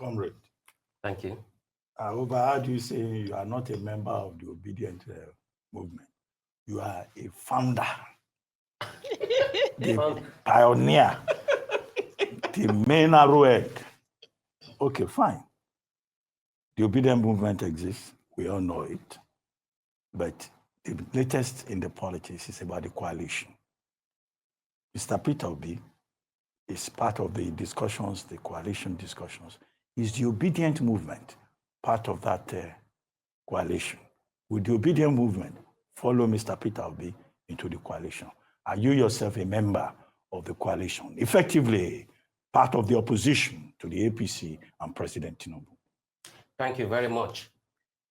Comrade. Thank you. However, how do you say you are not a member of the Obidient Movement? You are a founder, the pioneer, the main arrowhead. Okay, fine. The Obidient Movement exists. We all know it. But the latest in the politics is about the coalition. Mr. Peter Obi is part of the discussions, the coalition discussions. Is the Obidient Movement part of that coalition? Will the Obidient Movement follow Mr. Peter Obi into the coalition? Are you yourself a member of the coalition, effectively part of the opposition to the APC and President Tinubu? Thank you very much.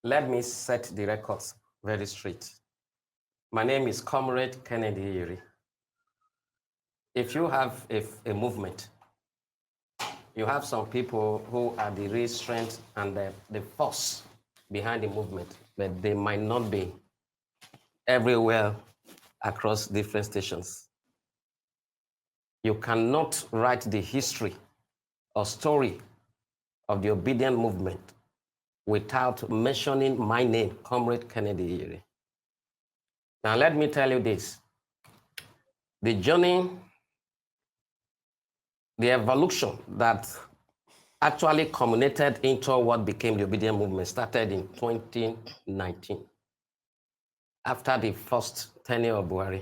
Let me set the records very straight. My name is Comrade Kennedy Iri. If you have a movement, you have some people who are the real strength and the force behind the movement, but they might not be everywhere across different stations. You cannot write the history or story of the Obidient Movement without mentioning my name, Comrade Kennedy Iri. Now let me tell you this. The journey, the evolution that actually culminated into what became the Obidient Movement started in 2019, after the first tenure of Buhari.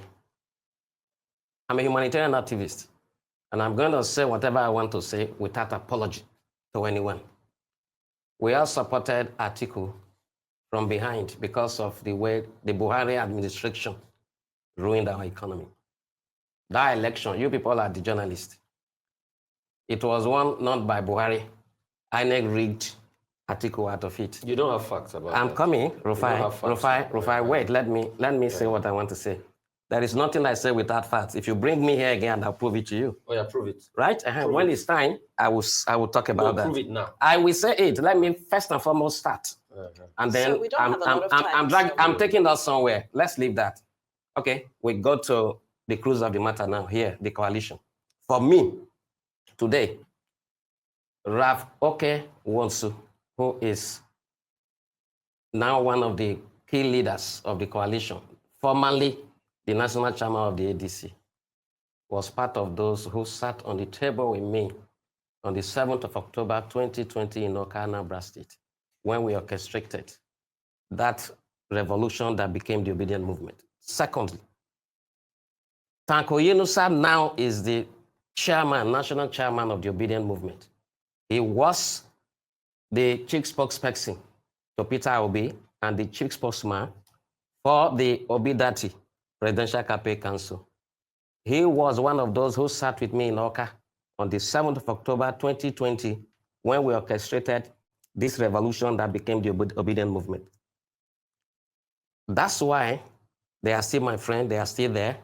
I'm a humanitarian activist, and I'm going to say whatever I want to say without apology to anyone. We all supported Atiku from behind because of the way the Buhari administration ruined our economy. That election, you people are the journalists. It was won not by Buhari. INEC rigged Atiku out of it. You don't have facts about that. I'm coming, Rufai, wait, let me say what I want to say. There is nothing I say without facts. If you bring me here again, I'll prove it to you. Oh yeah, prove it. Right? When it's time, I will talk about that. Prove it now. I will say it. Let me first and foremost start. And then So we don't have a lot of time, I'm taking us somewhere. Let's leave that. Okay, we go to the cruise of the matter now, here, the coalition. For me, today, Raf Oke Wonsu, who is now one of the key leaders of the coalition, formerly the national chairman of the ADC, was part of those who sat on the table with me on the 7th of October 2020 in Awka, Anambra State, when we orchestrated that revolution that became the Obidient Movement. Secondly, Tanko Yenusa now is the chairman, national chairman of the Obidient Movement. He was the chief spokesperson to Peter Obi and the chief spokesman for the Obidati Presidential Campaign Council. He was one of those who sat with me in Awka on the 7th of October 2020 when we orchestrated this revolution that became the Obidient Movement. That's why they are still my friend, they are still there,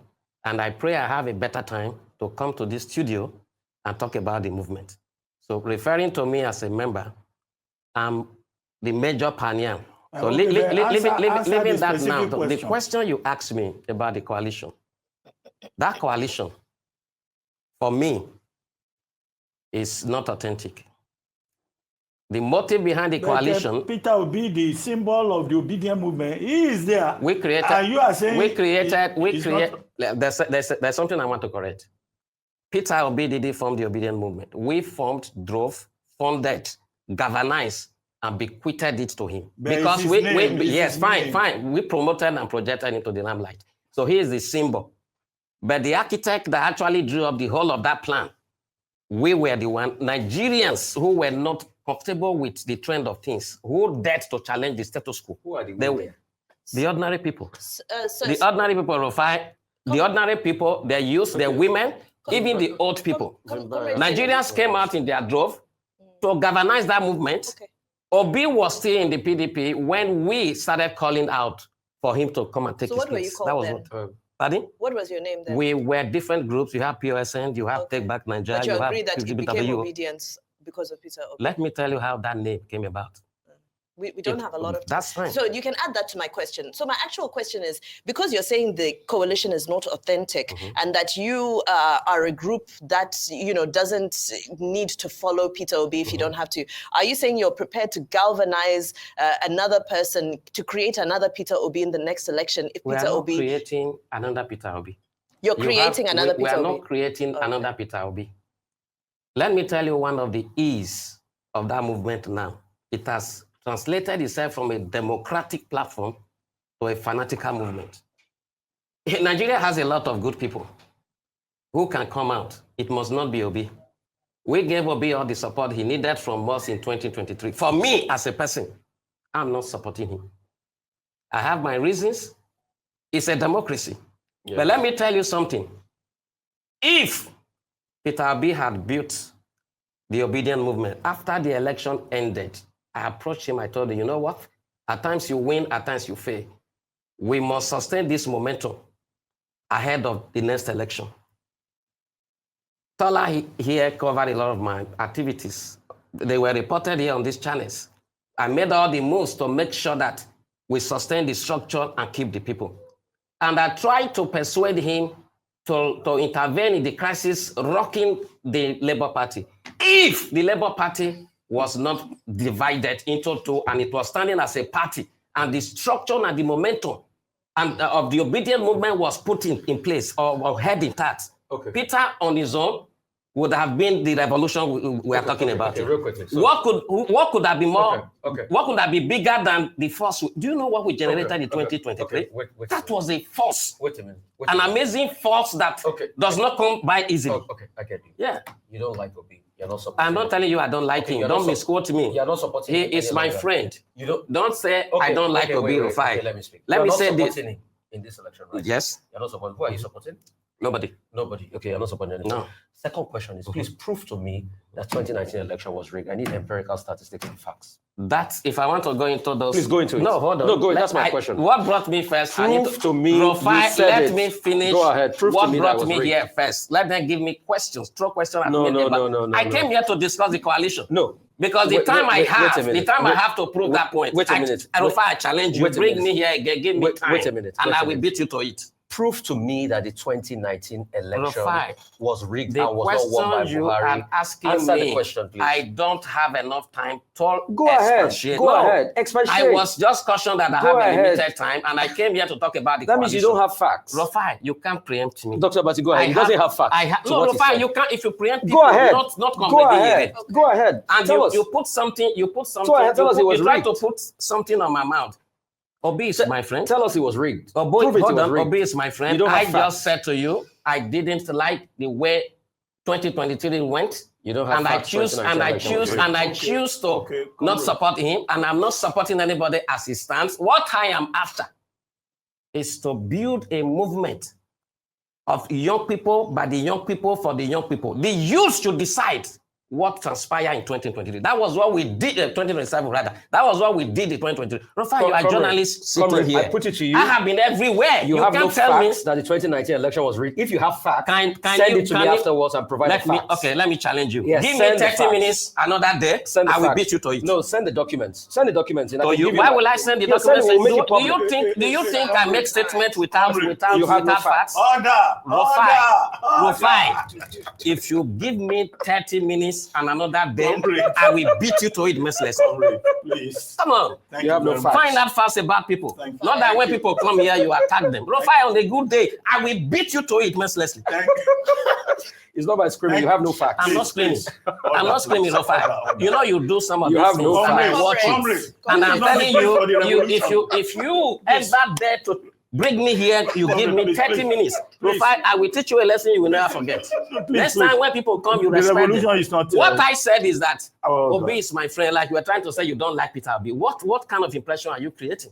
and I pray I have a better time to come to this studio and talk about the movement. So referring to me as a member, I'm the major pioneer. So leaving that now, the question you asked me about the coalition, that coalition, for me, is not authentic. The motive behind the coalition... Peter Obi, the symbol of the Obidient Movement, he is there. We created... And you are saying... There's something I want to correct. Peter Obi didn't form the Obidient Movement. We formed, drove, funded, galvanized, and bequeathed it to him. But because we promoted and projected into the limelight. So he is the symbol. But the architect that actually drew up the whole of that plan, we were the one, Nigerians who were not comfortable with the trend of things, who dared to challenge the status quo. Who are the ordinary people. The ordinary people, Rufai, the ordinary people, their youth, their women, even the old people. Nigerians came out in their drove to galvanize that movement. Okay. Obi was still in the PDP when we started calling out for him to come and take his place. So what were you called then? Pardon? What was your name then? We were different groups. You have POSN, you have Take Back Nigeria. But you agreed that it became Obedience because of Peter Obi. Let me tell you how that name came about. We don't have a lot of time. That's fine. So you can add that to my question. So my actual question is, because you're saying the coalition is not authentic and that you are a group that, doesn't need to follow Peter Obi if you don't have to, are you saying you're prepared to galvanize another person to create another Peter Obi in the next election if We Peter are not Obi... creating another Peter Obi. You're creating another Peter Obi? We are not creating another Peter Obi. Let me tell you one of the E's of that movement now. It has translated itself from a democratic platform to a fanatical movement. Nigeria has a lot of good people who can come out. It must not be Obi. We gave Obi all the support he needed from us in 2023. For me, as a person, I'm not supporting him. I have my reasons. It's a democracy. Yeah. But let me tell you something. If Peter Obi had built the Obidient Movement after the election ended, I approached him, I told him, you know what? At times you win, at times you fail. We must sustain this momentum ahead of the next election. Tola here covered a lot of my activities. They were reported here on these channels. I made all the moves to make sure that we sustain the structure and keep the people. And I tried to persuade him to intervene in the crisis rocking the Labour Party. If the Labour Party was not divided into two and it was standing as a party and the structure and the momentum and of the Obidient Movement was put in place or heading that, Peter on his own would have been the revolution we are talking about. Real quickly. So, what could have been more? What could have been bigger than the force? Do you know what we generated in 2023? Wait, that was a force. Wait a minute. An amazing force that does not come by easily. I get you. Yeah. You don't like Obi. You're not supporting I'm not telling you I don't like him. Don't misquote me. You're not supporting him. He is my friend. You don't say I don't like Obi Rufai. Let me speak. Let me say this. In this election, right? Yes. You're not supporting. Who are you supporting? Nobody. Okay, you're not supporting anything. No. Second question is, please prove to me that 2019 election was rigged. I need empirical statistics and facts. That's, if I want to go into those... Please go into it. No, hold on. No, go. That's my question. What brought me first? Prove to me. Rufai, let me finish. Go ahead. Prove what to me brought that me rigged. Here first? Let them give me questions. Throw questions at me. No. I came here to discuss the coalition. No. Because the time I have to prove that point. Wait a minute. Rufai, I challenge you. Bring me here again. Give me time. Wait a minute. And I will beat you to it. Prove to me that the 2019 election was rigged and was not won by Buhari. You are asking Answer me, the question, please. I don't have enough time to Go ahead. Expatiate. I was just cautioned that I have a limited time, and I came here to talk about the That means you don't have facts. Rufai, you can't preempt me. Dr. Bati, go ahead. He doesn't have facts. No, Rufai, you can't. If you preempt people, go ahead. Not completely. Go ahead. And you put something. You try to put something on my mouth. Obi is my friend. Tell us it was rigged. Obi is my friend. I just said to you, I didn't like the way 2023 went. You don't have and I choose to not support him, and I'm not supporting anybody as he stands. What I am after is to build a movement of young people, by the young people, for the young people. The youth should decide what transpired in 2023. That was what we did in 2027, rather. That was what we did in 2023. Rufai, you are a journalist sitting here. I put it to you. I have been everywhere. You have no facts that the 2019 election was rigged. If you have facts, send it to me afterwards and provide the facts. Let me challenge you. Yes, give me 30 minutes, another day, I will beat you to it. No, send the documents. Send the documents. Why will I send the documents? Do you think I make statements without facts? Rufai, if you give me 30 minutes and another day, I will beat you to it mercilessly. Please. Come on. You have no facts. Find out facts about people. Not that when people come here, you attack them. Rufai, on a good day, I will beat you to it mercilessly. It's not by screaming. You have no facts. I'm not screaming. I'm not screaming, Rufai. You know you do some of these things, no and I watch it. And I'm telling you, if you ever dare to bring me here, you give me 30 minutes. Rufai, I will teach you a lesson you will never forget. Next time when people come, you respect them. Is not, what I said is that Obi is my friend. Like you were trying to say you don't like Peter Obi. What kind of impression are you creating?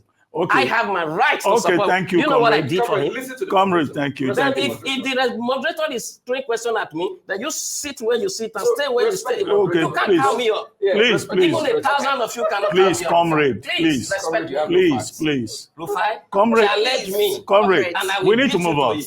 I have my right to support. Thank you. You know what I did for him? Comrade, thank you. Then if the moderator is throwing question at me, then you sit where you sit and stay where you stay. Okay, you can't call me up. Please. Even 1,000 of you cannot please, comrade. Please. Respect me. Please. Rufai, Comrade. challenge me. Comrade. And I will We need to beat move you on. it.